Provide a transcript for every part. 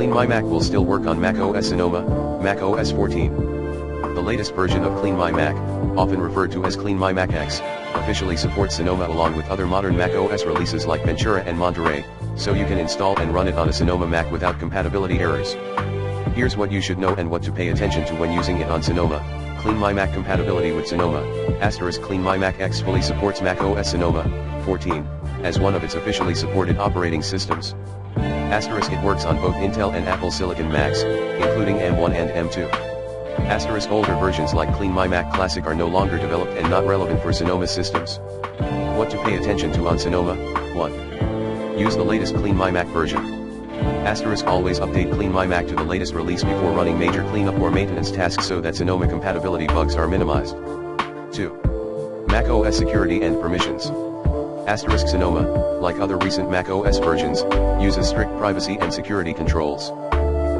CleanMyMac will still work on macOS Sonoma, macOS 14. The latest version of CleanMyMac, often referred to as CleanMyMac X, officially supports Sonoma along with other modern macOS releases like Ventura and Monterey, so you can install and run it on a Sonoma Mac without compatibility errors. Here's what you should know and what to pay attention to when using it on Sonoma. CleanMyMac compatibility with Sonoma, CleanMyMac X fully supports macOS Sonoma, 14, as one of its officially supported operating systems. It works on both Intel and Apple Silicon Macs, including M1 and M2. Older versions like CleanMyMac Classic are no longer developed and not relevant for Sonoma systems. What to pay attention to on Sonoma? 1. Use the latest CleanMyMac version. Always update CleanMyMac to the latest release before running major cleanup or maintenance tasks so that Sonoma compatibility bugs are minimized. 2. macOS security and permissions. Sonoma, like other recent macOS versions, uses strict privacy and security controls.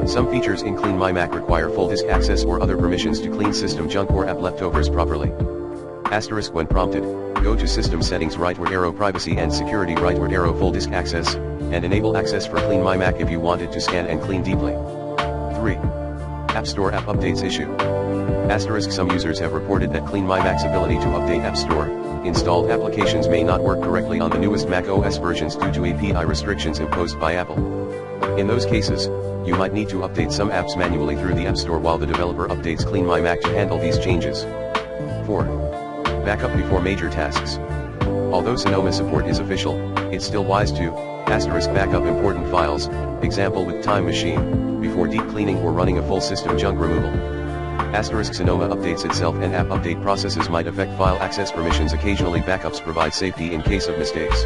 Some features in CleanMyMac require full disk access or other permissions to clean system junk or app leftovers properly. When prompted, go to System Settings rightward arrow Privacy and Security rightward arrow Full Disk Access, and enable access for CleanMyMac if you want it to scan and clean deeply. 3. App Store app updates issue. Some users have reported that CleanMyMac's ability to update App Store installed applications may not work correctly on the newest macOS versions due to API restrictions imposed by Apple. In those cases, you might need to update some apps manually through the App Store while the developer updates CleanMyMac to handle these changes. 4. Backup before major tasks. Although Sonoma support is official, it's still wise to backup important files, example with Time Machine, before deep cleaning or running a full system junk removal. Sonoma updates itself and app update processes might affect file access permissions. Occasionally backups provide safety in case of mistakes.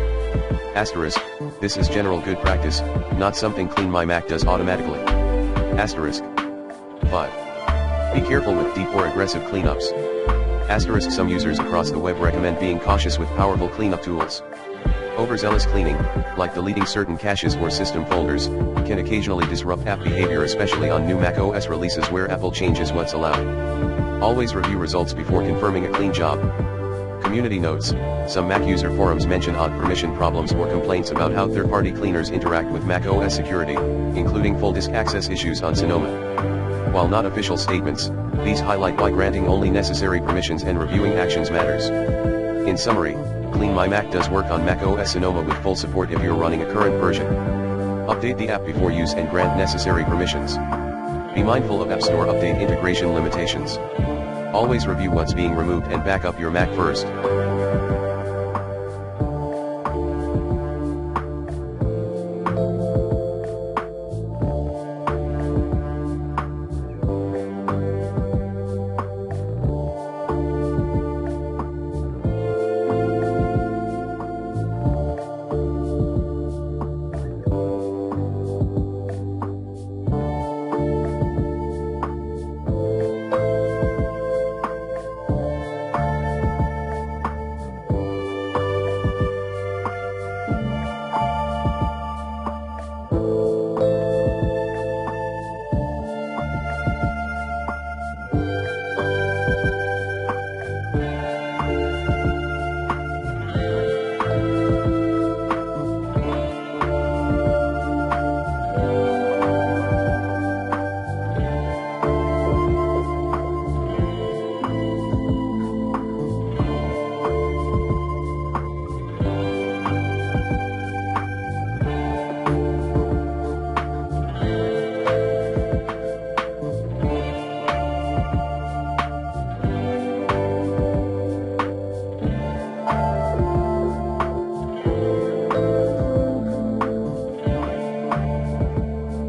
This is general good practice, not something CleanMyMac does automatically. 5. Be careful with deep or aggressive cleanups. Some users across the web recommend being cautious with powerful cleanup tools. Overzealous cleaning, like deleting certain caches or system folders, can occasionally disrupt app behavior, especially on new macOS releases where Apple changes what's allowed. Always review results before confirming a clean job. Community notes: some Mac user forums mention odd permission problems or complaints about how third-party cleaners interact with macOS security, including full disk access issues on Sonoma. While not official statements, these highlight why granting only necessary permissions and reviewing actions matters. In summary, CleanMyMac does work on macOS Sonoma with full support if you're running a current version. Update the app before use and grant necessary permissions. Be mindful of App Store update integration limitations. Always review what's being removed and back up your Mac first.